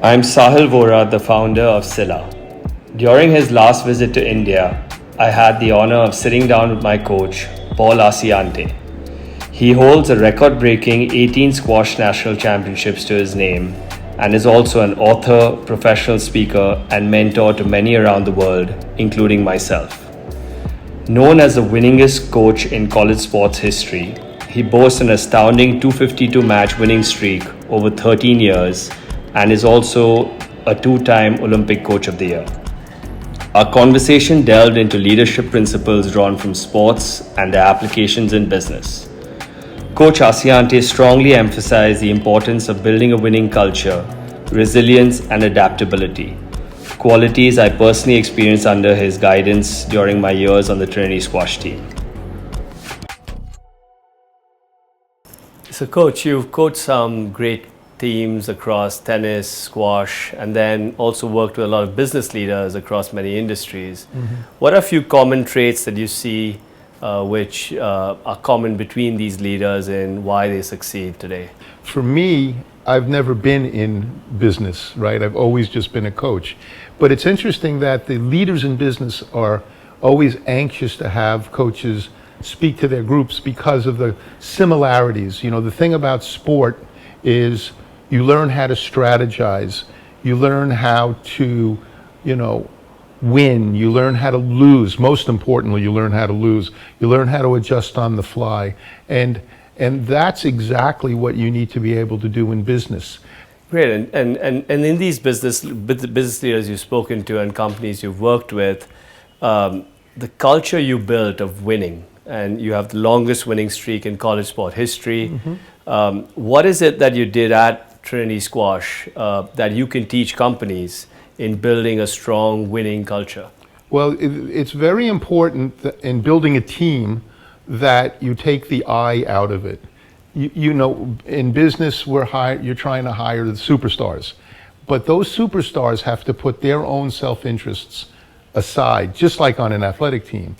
I'm Sahil Vora, the founder of SILA. During his last visit to India, I had the honor of sitting down with my coach, Paul Assaiante. He holds a record breaking 18 squash national championships to his name and is also an author, professional speaker, and mentor to many around the world, including myself. Known as the winningest coach in college sports history, he boasts an astounding 252 match winning streak over 13 years and is also a two-time Olympic Coach of the Year. Our conversation delved into leadership principles drawn from sports and their applications in business. Coach Assaiante strongly emphasized the importance of building a winning culture, resilience, and adaptability, qualities I personally experienced under his guidance during my years on the Trinity Squash team. So, Coach, you've coached some great teams across tennis, squash, and then also worked with a lot of business leaders across many industries. What are a few common traits that you see which are common between these leaders and why they succeed today? For me, I've never been in business, right? I've always just been a coach. But it's interesting that the leaders in business are always anxious to have coaches speak to their groups because of the similarities. You know, the thing about sport is you learn how to strategize, you learn how to, win, you learn how to lose. Most importantly, you learn how to lose. You learn how to adjust on the fly. And that's exactly what you need to be able to do in business. Great. And in these business leaders you've spoken to and companies you've worked with, the culture you built of winning, and you have the longest winning streak in college sport history. What is it that you did at Trinity Squash that you can teach companies in building a strong winning culture? Well, it's very important that in building a team that you take the I out of it. In business, you're trying to hire the superstars, but those superstars have to put their own self-interests aside, just like on an athletic team,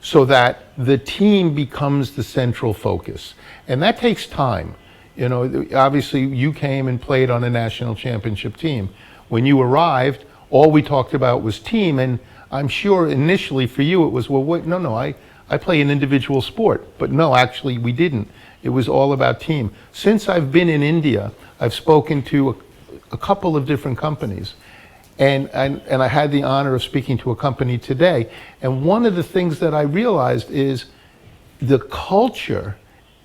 so that the team becomes the central focus. And that takes time. Obviously you came and played on a national championship team. When you arrived, all we talked about was team, and I'm sure initially for you it was, well, wait, no, I play an individual sport. But no, actually we didn't. It was all about team. Since I've been in India, I've spoken to a couple of different companies. And I had the honor of speaking to a company today. And one of the things that I realized is the culture,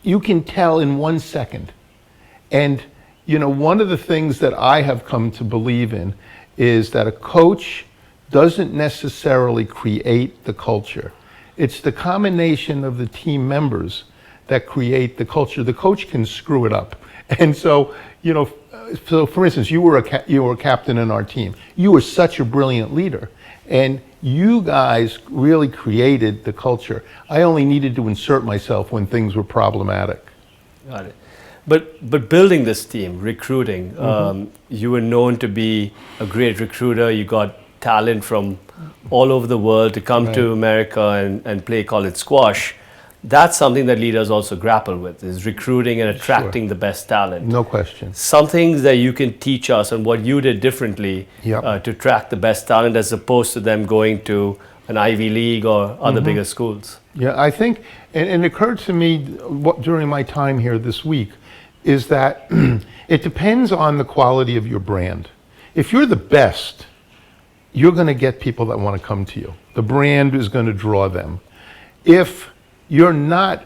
you can tell in 1 second. And, one of the things that I have come to believe in is that a coach doesn't necessarily create the culture. It's the combination of the team members that create the culture. The coach can screw it up. And so, so for instance, you were a captain in our team. You were such a brilliant leader, and you guys really created the culture. I only needed to insert myself when things were problematic. Got it. But building this team, recruiting, you were known to be a great recruiter. You got talent from all over the world to come to America and play college squash. That's something that leaders also grapple with, is recruiting and attracting the best talent. No question. Some things that you can teach us on what you did differently to attract the best talent as opposed to them going to an Ivy League or other bigger schools. Yeah, I think, and it occurred to me during my time here this week, is that it depends on the quality of your brand. If you're the best, you're going to get people that want to come to you. The brand is going to draw them. If you're not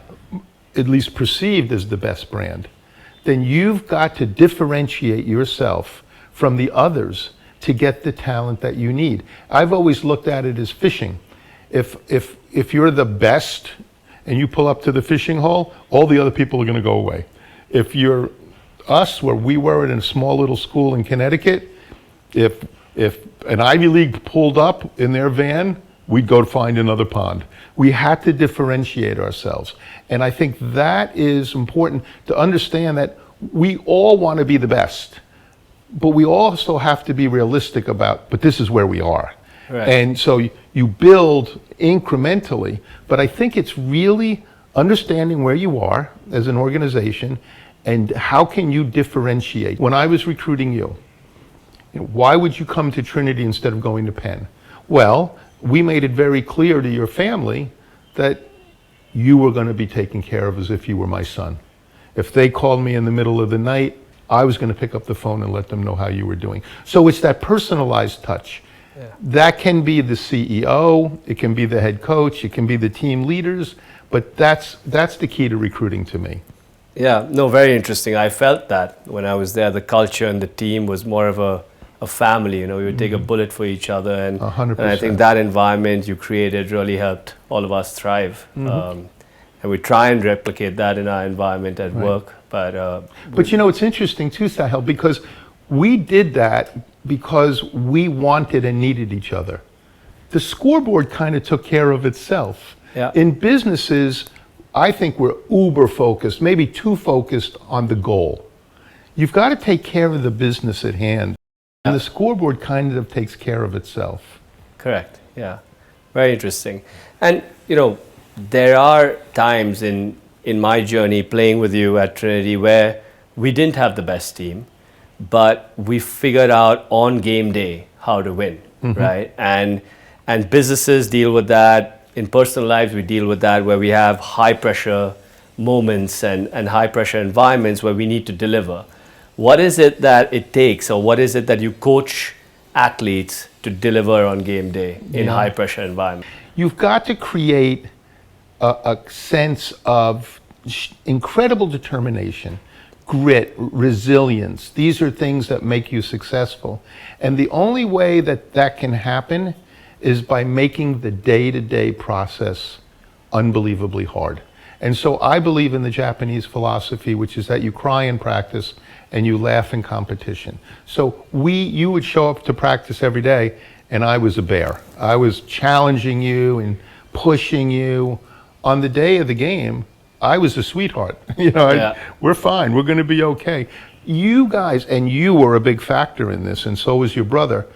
at least perceived as the best brand, then you've got to differentiate yourself from the others to get the talent that you need. I've always looked at it as fishing. If you're the best and you pull up to the fishing hole, all the other people are going to go away. If you're us, where we were in a small little school in Connecticut, if an Ivy League pulled up in their van, we'd go to find another pond. We had to differentiate ourselves. And I think that is important to understand, that we all want to be the best, but we also have to be realistic but this is where we are. Right. And so you build incrementally, but I think it's really understanding where you are as an organization and how can you differentiate. When I was recruiting you, Why would you come to Trinity instead of going to Penn? Well, we made it very clear to your family that you were going to be taken care of as if you were my son. If they called me in the middle of the night, I was going to pick up the phone and let them know how you were doing. So it's that personalized touch. Yeah. That can be the CEO, it can be the head coach, it can be the team leaders, but that's the key to recruiting to me. Yeah, no, very interesting. I felt that when I was there, the culture and the team was more of a family. You know, we would take a bullet for each other, and 100%. And I think that environment you created really helped all of us thrive. And we try and replicate that in our environment at work. But it's interesting too, Sahil, because we did that because we wanted and needed each other. The scoreboard kind of took care of itself. Yeah. In businesses, I think we're uber focused, maybe too focused on the goal. You've got to take care of the business at hand, and the scoreboard kind of takes care of itself. Correct, yeah. Very interesting. And, there are times in my journey playing with you at Trinity where we didn't have the best team, but we figured out on game day how to win, right? And businesses deal with that. In personal lives, we deal with that where we have high pressure moments and high pressure environments where we need to deliver. What is it that it takes, or what is it that you coach athletes to deliver on game day in high pressure environment? You've got to create a sense of incredible determination, grit, resilience. These are things that make you successful. And the only way that can happen is by making the day-to-day process unbelievably hard. And so I believe in the Japanese philosophy, which is that you cry in practice and you laugh in competition. So you would show up to practice every day, and I was a bear. I was challenging you and pushing you. On the day of the game, I was a sweetheart. We're fine. We're going to be okay. You guys, and you were a big factor in this, and so was your brother.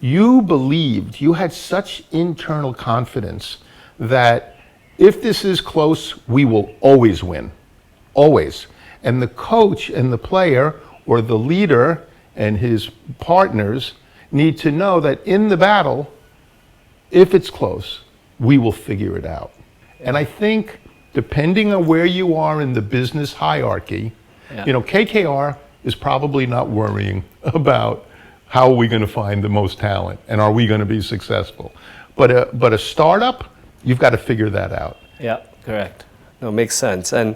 You believed, you had such internal confidence that if this is close, we will always win. Always. And the coach and the player, or the leader and his partners, need to know that in the battle, if it's close, we will figure it out. And I think, depending on where you are in the business hierarchy, KKR is probably not worrying about how are we going to find the most talent and are we going to be successful. But a startup, you've got to figure that out. Yeah, correct. No, makes sense. And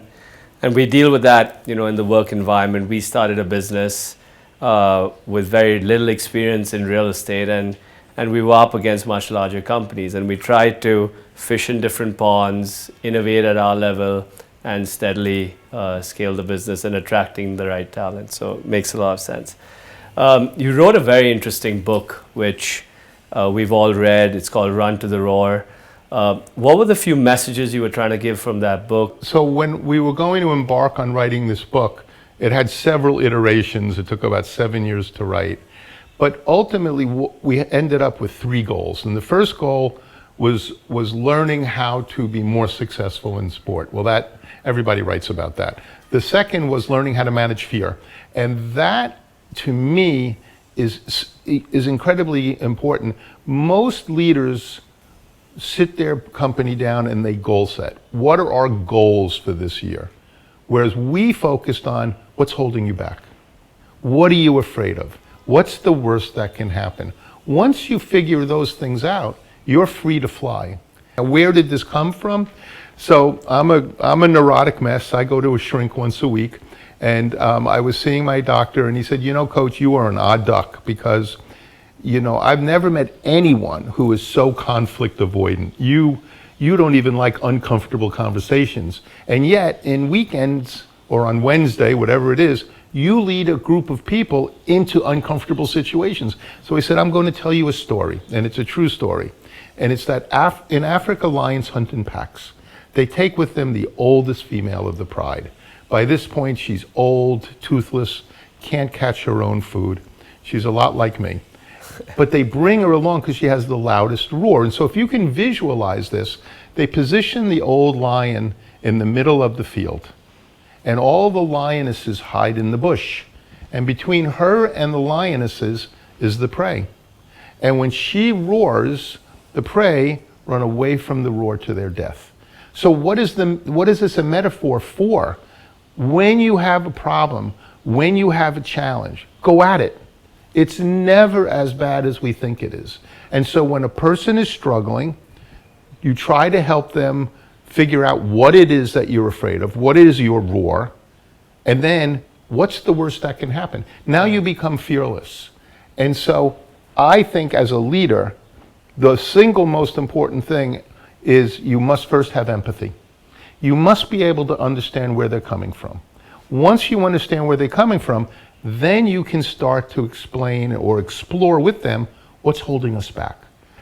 we deal with that, in the work environment. We started a business with very little experience in real estate, and we were up against much larger companies, and we tried to fish in different ponds, innovate at our level, and steadily scale the business and attracting the right talent. So it makes a lot of sense. You wrote a very interesting book, which we've all read. It's called Run to the Roar. What were the few messages you were trying to give from that book? So when we were going to embark on writing this book, it had several iterations. It took about 7 years to write. But ultimately, we ended up with 3 goals. And the first goal was learning how to be more successful in sport. Well, that everybody writes about that. The second was learning how to manage fear. And that, to me, is incredibly important. Most leaders sit their company down and they goal set. What are our goals for this year? Whereas we focused on what's holding you back. What are you afraid of? What's the worst that can happen? Once you figure those things out, you're free to fly. Now, where did this come from? So I'm a neurotic mess. I go to a shrink once a week. And I was seeing my doctor, and he said, Coach, you are an odd duck because, I've never met anyone who is so conflict avoidant. You don't even like uncomfortable conversations. And yet, in weekends or on Wednesday, whatever it is, you lead a group of people into uncomfortable situations. So he said, I'm going to tell you a story, and it's a true story. And it's that in Africa, lions hunt in packs. They take with them the oldest female of the pride. By this point, she's old, toothless, can't catch her own food. She's a lot like me. But they bring her along because she has the loudest roar. And so if you can visualize this, they position the old lion in the middle of the field. And all the lionesses hide in the bush. And between her and the lionesses is the prey. And when she roars, the prey run away from the roar to their death. So what is this a metaphor for? When you have a problem, when you have a challenge, go at it. It's never as bad as we think it is. And so when a person is struggling, you try to help them figure out what it is that you're afraid of, what is your roar, and then what's the worst that can happen? Now you become fearless. And so I think as a leader, the single most important thing is you must first have empathy. You must be able to understand where they're coming from. Once you understand where they're coming from, then you can start to explain or explore with them what's holding us back.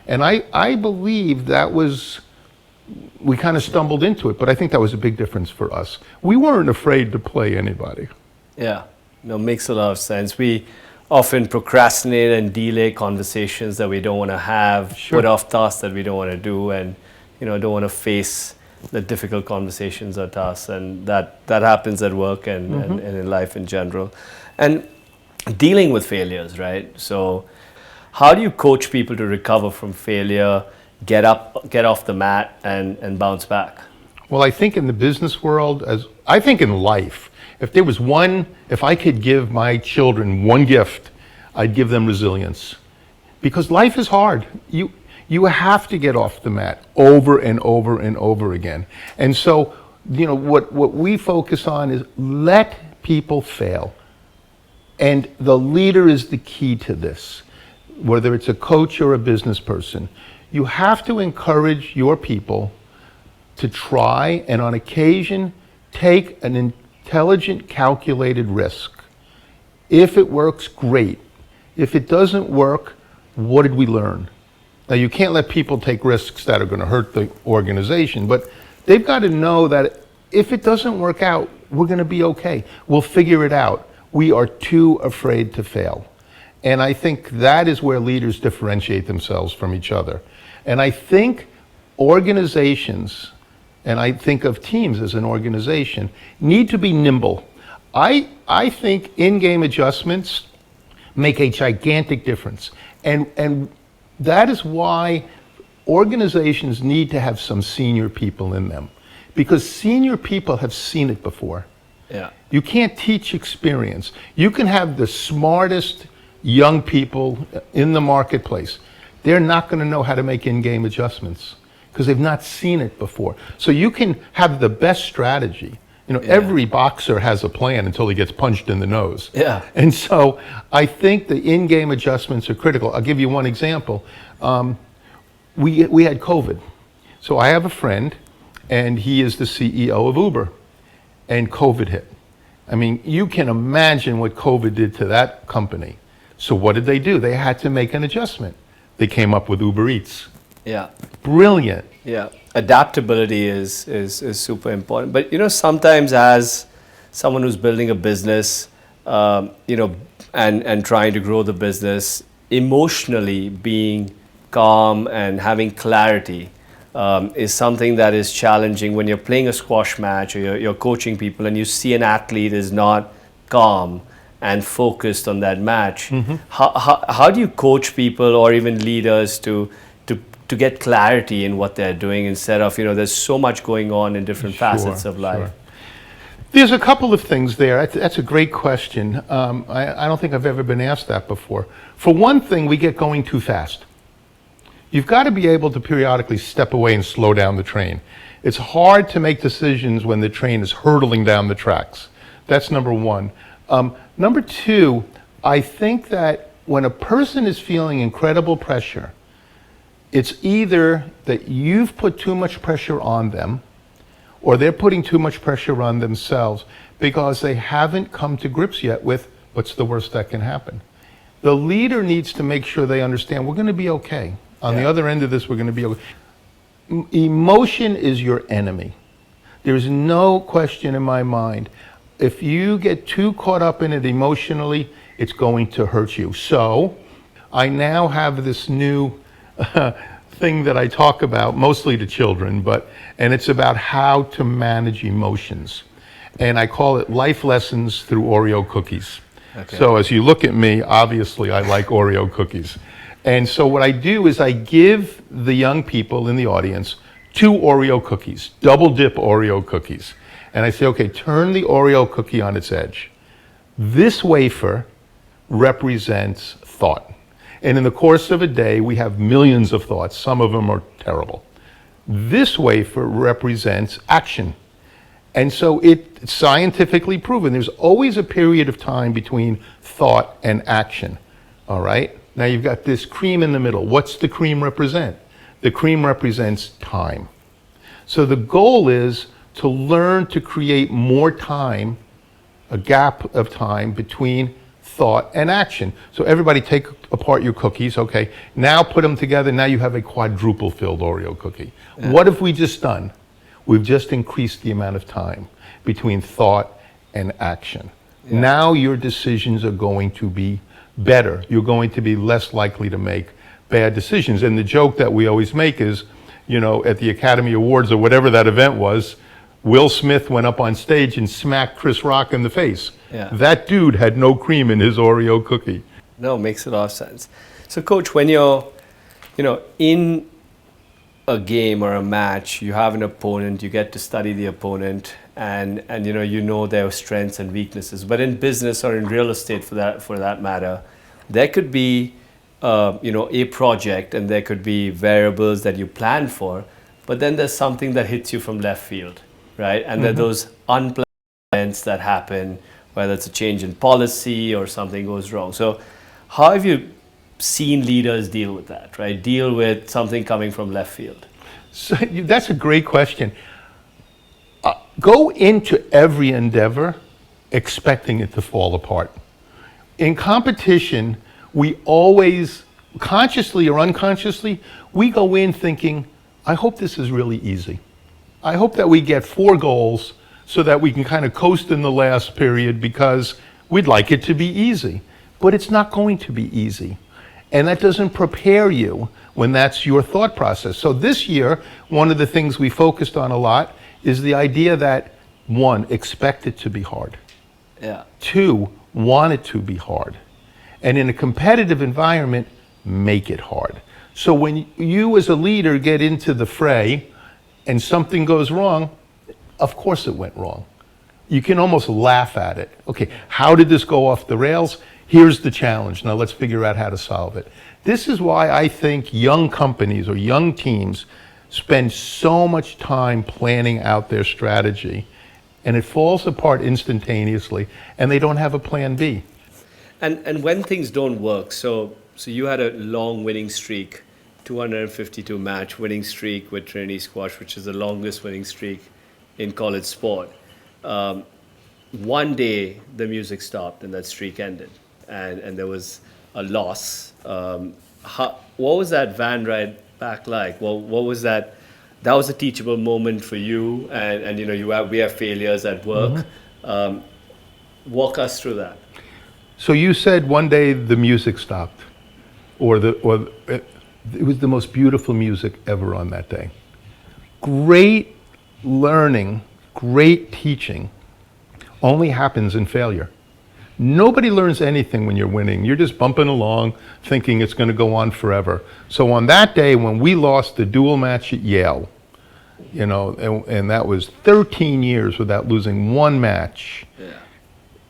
And I believe that we kind of stumbled into it, but I think that was a big difference for us. We weren't afraid to play anybody. Yeah, no, makes a lot of sense. We often procrastinate and delay conversations that we don't want to have, put off tasks that we don't want to do, and don't want to face the difficult conversations or tasks, and that happens at work and in life in general. And dealing with failures, right? So how do you coach people to recover from failure, get off the mat and bounce back? Well, I think in the business world, I think in life, if I could give my children one gift, I'd give them resilience. Because life is hard. You have to get off the mat over and over and over again. And so, what we focus on is let people fail. And the leader is the key to this, whether it's a coach or a business person. You have to encourage your people to try and on occasion take an intelligent, calculated risk. If it works, great. If it doesn't work, what did we learn? Now, you can't let people take risks that are going to hurt the organization, but they've got to know that if it doesn't work out, we're going to be okay. We'll figure it out. We are too afraid to fail. And I think that is where leaders differentiate themselves from each other. And I think organizations, and I think of teams as an organization, need to be nimble. I think in-game adjustments make a gigantic difference. And that is why organizations need to have some senior people in them, because senior people have seen it before. Yeah. You can't teach experience. You can have the smartest young people in the marketplace. They're not going to know how to make in-game adjustments because they've not seen it before. So you can have the best strategy. Every boxer has a plan until he gets punched in the nose. Yeah. And so I think the in-game adjustments are critical. I'll give you one example. We had COVID. So I have a friend, and he is the CEO of Uber, and COVID hit. I mean, you can imagine what COVID did to that company. So what did they do? They had to make an adjustment. They came up with Uber Eats. Yeah. Brilliant. Yeah. Adaptability is super important. But, sometimes as someone who's building a business, and trying to grow the business, emotionally being calm and having clarity is something that is challenging when you're playing a squash match or you're coaching people and you see an athlete is not calm and focused on that match. Mm-hmm. How do you coach people or even leaders to get clarity in what they're doing instead of, there's so much going on in different facets of life? Sure. There's a couple of things there. That's a great question. I don't think I've ever been asked that before. For one thing, we get going too fast. You've got to be able to periodically step away and slow down the train. It's hard to make decisions when the train is hurtling down the tracks. That's number one. Number two, I think that when a person is feeling incredible pressure, it's either that you've put too much pressure on them or they're putting too much pressure on themselves because they haven't come to grips yet with what's the worst that can happen. The leader needs to make sure they understand we're going to be okay. On the other end of this, we're going to be okay. Emotion is your enemy. There's no question in my mind. If you get too caught up in it emotionally, it's going to hurt you. So I now have this new thing that I talk about, mostly to children, and it's about how to manage emotions. And I call it life lessons through Oreo cookies. Okay. So as you look at me, obviously I like Oreo cookies. And so what I do is I give the young people in the audience 2 Oreo cookies, double dip Oreo cookies. And I say, okay, turn the Oreo cookie on its edge. This wafer represents thought. And in the course of a day, we have millions of thoughts. Some of them are terrible. This wafer represents action. And so it's scientifically proven. There's always a period of time between thought and action. All right? Now you've got this cream in the middle. What's the cream represent? The cream represents time. So the goal is to learn to create more time, a gap of time between thought and action. So everybody take apart your cookies, okay? Now put them together, now you have a quadruple filled Oreo cookie. Yeah. What have we just done? We've just increased the amount of time between thought and action. Yeah. Now your decisions are going to be better. You're going to be less likely to make bad decisions. And the joke that we always make is, you know, at the Academy Awards or whatever that event was, Will Smith went up on stage and smacked Chris Rock in the face. Yeah. That dude had no cream in his Oreo cookie. No, makes a lot of sense. So coach, when you're, in a game or a match, you have an opponent, you get to study the opponent and you know their strengths and weaknesses. But in business or in real estate for that matter, there could be a project and there could be variables that you plan for, but then there's something that hits you from left field, right? And there are those unplanned events that happen, whether it's a change in policy or something goes wrong. So how have you seen leaders deal with that, right? Deal with something coming from left field? So that's a great question. Go into every endeavor expecting it to fall apart. In competition, we always, consciously or unconsciously, we go in thinking, I hope this is really easy. I hope that we get 4 goals so that we can kind of coast in the last period because we'd like it to be easy. But it's not going to be easy. And that doesn't prepare you when that's your thought process. So this year, one of the things we focused on a lot is the idea that 1, expect it to be hard. Yeah. 2, want it to be hard. And in a competitive environment, make it hard. So when you as a leader get into the fray and something goes wrong, of course it went wrong. You can almost laugh at it. Okay, how did this go off the rails? Here's the challenge. Now let's figure out how to solve it. This is why I think young companies or young teams spend so much time planning out their strategy, and it falls apart instantaneously, and they don't have a plan B. And when things don't work, so you had a long winning streak, 252 match winning streak with Trinity Squash, which is the longest winning streak in college sport. One day the music stopped and that streak ended, and there was a loss. What was that van ride back like? Well, what was that? That was a teachable moment for you, and we have failures at work. Walk us through that. So you said one day the music stopped, it was the most beautiful music ever on that day. Great learning, great teaching only happens in failure. Nobody learns anything when you're winning. You're just bumping along thinking it's going to go on forever. So on that day when we lost the dual match at Yale, and that was 13 years without losing one match. Yeah.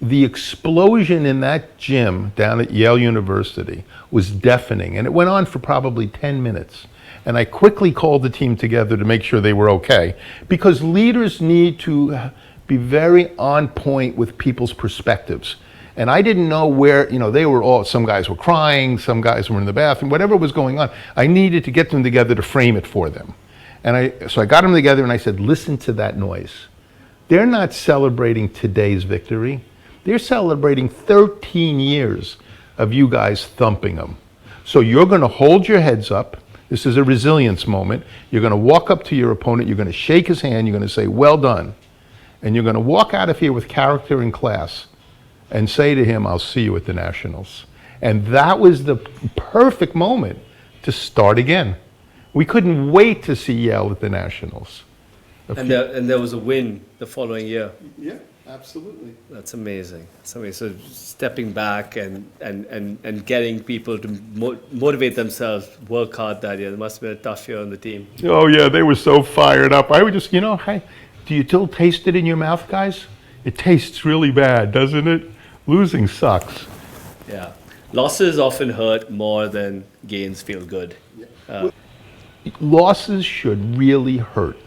The explosion in that gym down at Yale University was deafening, and it went on for probably 10 minutes. And I quickly called the team together to make sure they were okay, because leaders need to be very on point with people's perspectives. And I didn't know where, they were all, some guys were crying, some guys were in the bathroom, whatever was going on. I needed to get them together to frame it for them. So I got them together and I said, listen to that noise. They're not celebrating today's victory. They're celebrating 13 years of you guys thumping them. So you're going to hold your heads up. This is a resilience moment. You're going to walk up to your opponent. You're going to shake his hand. You're going to say, well done. And you're going to walk out of here with character and class and say to him, I'll see you at the Nationals. And that was the perfect moment to start again. We couldn't wait to see Yale at the Nationals. And there was a win the following year. Yeah. Absolutely. That's amazing. That's amazing. So stepping back and getting people to motivate themselves, work hard that year. It must have been a tough year on the team. Oh yeah, they were so fired up. I would just, hey, do you still taste it in your mouth, guys? It tastes really bad, doesn't it? Losing sucks. Yeah. Losses often hurt more than gains feel good. Losses should really hurt.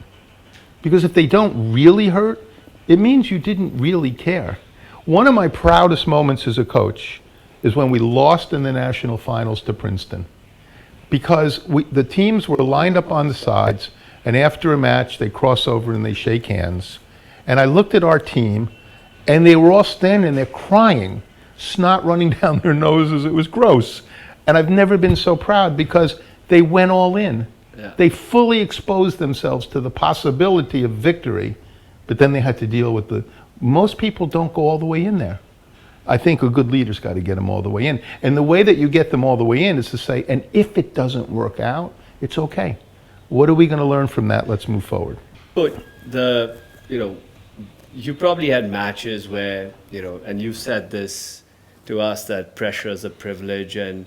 Because if they don't really hurt, it means you didn't really care. One of my proudest moments as a coach is when we lost in the national finals to Princeton. Because the teams were lined up on the sides, and after a match, they cross over and they shake hands. And I looked at our team, and they were all standing there crying, snot running down their noses. It was gross. And I've never been so proud because they went all in. Yeah. They fully exposed themselves to the possibility of victory, but then they had to deal with most people don't go all the way in there. I think a good leader's got to get them all the way in. And the way that you get them all the way in is to say, and if it doesn't work out, it's okay. What are we going to learn from that? Let's move forward. But you probably had matches where, and you've said this to us, that pressure is a privilege, and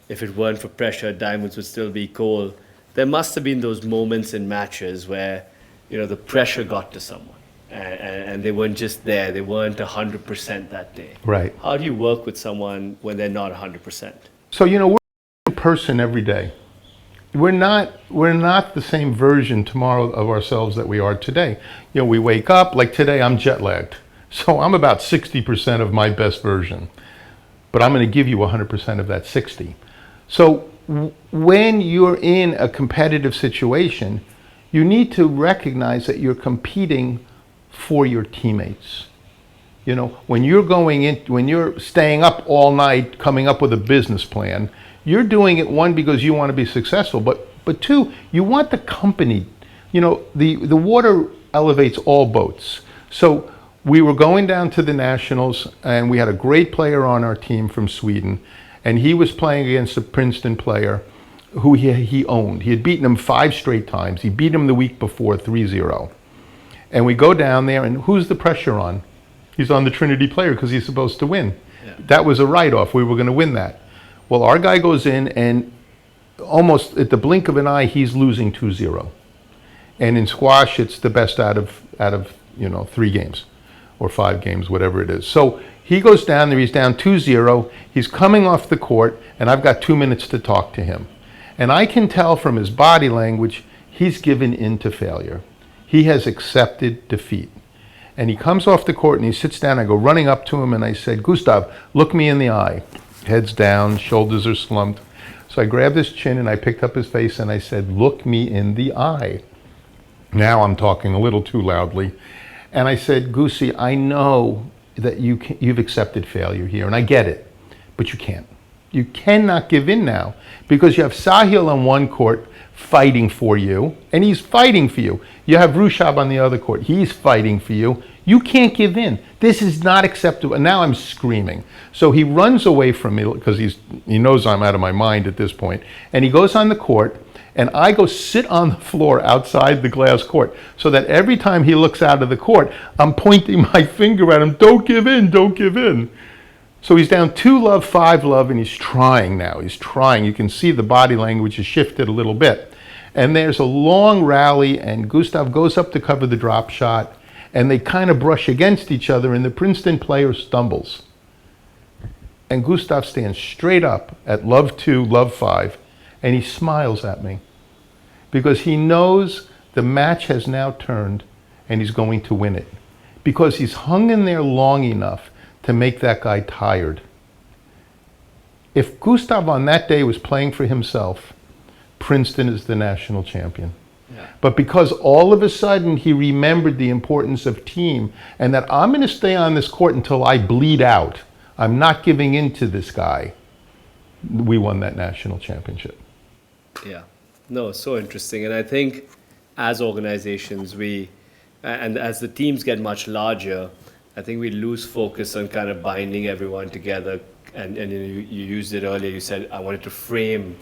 if it weren't for pressure, diamonds would still be coal. There must have been those moments in matches where, the pressure got to someone. And they weren't just there. They weren't 100% that day. Right. How do you work with someone when they're not 100%? So, we're a person every day. We're not the same version tomorrow of ourselves that we are today. We wake up, like today I'm jet lagged. So I'm about 60% of my best version. But I'm going to give you 100% of that 60. So when you're in a competitive situation, you need to recognize that you're competing for your teammates. When you're staying up all night coming up with a business plan, you're doing it, one, because you want to be successful, but two, you want the company. The water elevates all boats. So we were going down to the Nationals, and we had a great player on our team from Sweden, and he was playing against a Princeton player who he owned. He had beaten him 5 straight times. He beat him the week before 3-0. And we go down there, and who's the pressure on? He's on the Trinity player because he's supposed to win. Yeah. That was a write-off. We were going to win that. Well, our guy goes in, and almost at the blink of an eye, he's losing 2-0. And in squash, it's the best out of 3 games or 5 games, whatever it is. So he goes down there. He's down 2-0. He's coming off the court, and I've got 2 minutes to talk to him. And I can tell from his body language, he's given in to failure. He has accepted defeat. And he comes off the court and he sits down. I go running up to him and I said, Gustav, look me in the eye. Head's down, shoulders are slumped. So I grabbed his chin and I picked up his face and I said, look me in the eye. Now I'm talking a little too loudly. And I said, Goosey, I know that you've accepted failure here, and I get it, but you can't. You cannot give in now, because you have Sahil on one court fighting for you, and he's fighting for you. You have Rushabh on the other court. He's fighting for you. You can't give in. This is not acceptable. And now I'm screaming. So he runs away from me because he knows I'm out of my mind at this point. And he goes on the court, and I go sit on the floor outside the glass court so that every time he looks out of the court, I'm pointing my finger at him, don't give in, don't give in. So he's down 2-love, 5-love, and he's trying now. He's trying. You can see the body language has shifted a little bit. And there's a long rally, and Gustav goes up to cover the drop shot, and they kind of brush against each other, and the Princeton player stumbles. And Gustav stands straight up at love 2, love 5, and he smiles at me because he knows the match has now turned and he's going to win it, because he's hung in there long enough to make that guy tired. If Gustav on that day was playing for himself, Princeton is the national champion. Yeah. But because all of a sudden he remembered the importance of team, and that I'm going to stay on this court until I bleed out, I'm not giving in to this guy, we won that national championship. Yeah, no, so interesting. And I think as organizations, and as the teams get much larger, I think we lose focus on kind of binding everyone together. And you used it earlier. You said, I wanted to frame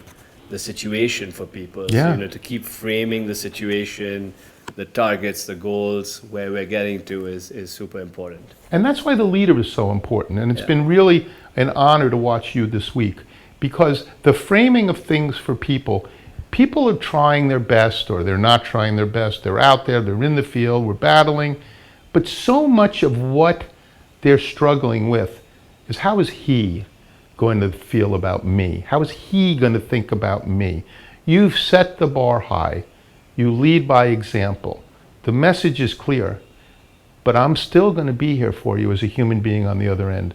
the situation for people. Yeah. So, to keep framing the situation, the targets, the goals, where we're getting to is super important. And that's why the leader is so important. And it's been really an honor to watch you this week, because the framing of things for people are trying their best or they're not trying their best. They're out there, they're in the field, we're battling. But so much of what they're struggling with is, how is he going to feel about me? How is he going to think about me? You've set the bar high. You lead by example. The message is clear, but I'm still going to be here for you as a human being on the other end.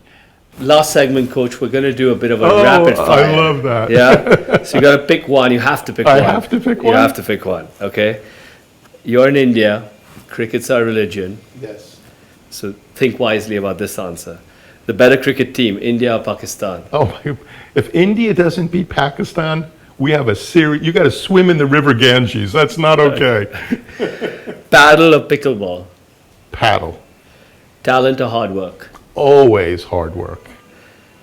Last segment, Coach, we're going to do a bit of a rapid fire. I love that. Yeah? So you got to pick one. You have to pick one. I have to pick one? You have to pick one, okay? You're in India. Cricket's our religion. Yes. So think wisely about this answer. The better cricket team, India or Pakistan? If India doesn't beat Pakistan, we have a series. You got to swim in the river Ganges. That's not okay. Paddle or pickleball? Paddle. Talent or hard work? Always hard work.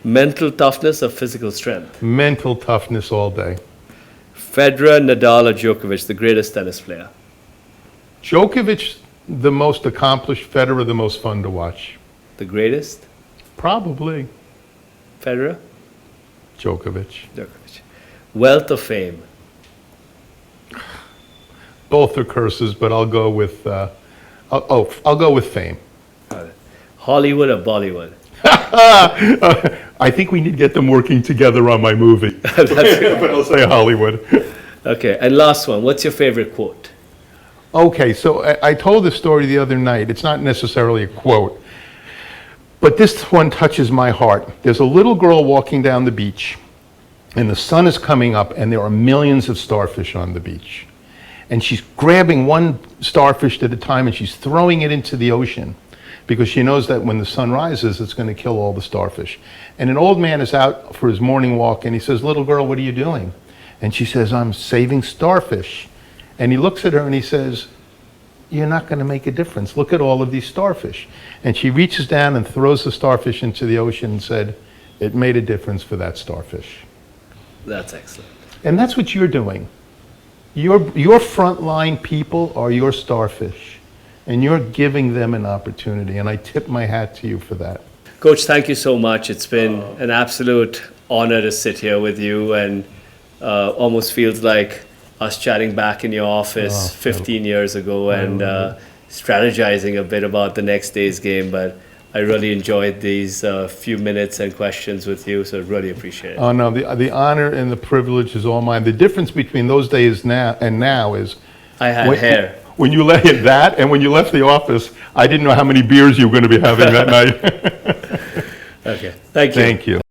Mental toughness or physical strength? Mental toughness all day. Federer, Nadal or Djokovic, the greatest tennis player? Djokovic, the most accomplished. Federer, the most fun to watch. The greatest? Probably Federer? Djokovic. Djokovic. Wealth or fame? Both are curses, but I'll go with I'll go with fame. Hollywood or Bollywood? I think we need to get them working together on my movie. But I'll say Hollywood. Okay, and last one. What's your favorite quote? Okay, so I told this story the other night. It's not necessarily a quote, but this one touches my heart. There's a little girl walking down the beach, and the sun is coming up, and there are millions of starfish on the beach. And she's grabbing one starfish at a time, and she's throwing it into the ocean, because she knows that when the sun rises, it's going to kill all the starfish. And an old man is out for his morning walk, and he says, "Little girl, what are you doing?" And she says, "I'm saving starfish." And he looks at her and he says, "You're not going to make a difference. Look at all of these starfish." And she reaches down and throws the starfish into the ocean and said, "It made a difference for that starfish." That's excellent. And that's what you're doing. Your frontline people are your starfish, and you're giving them an opportunity, and I tip my hat to you for that. Coach, thank you so much. It's been an absolute honor to sit here with you, and almost feels like us chatting back in your office 15 years ago and strategizing a bit about the next day's game. But I really enjoyed these few minutes and questions with you, so I really appreciate it. Oh no, the honor and the privilege is all mine. The difference between those days now is I had hair. When you left that and when you left the office, I didn't know how many beers you were going to be having that night. Okay, thank you. Thank you.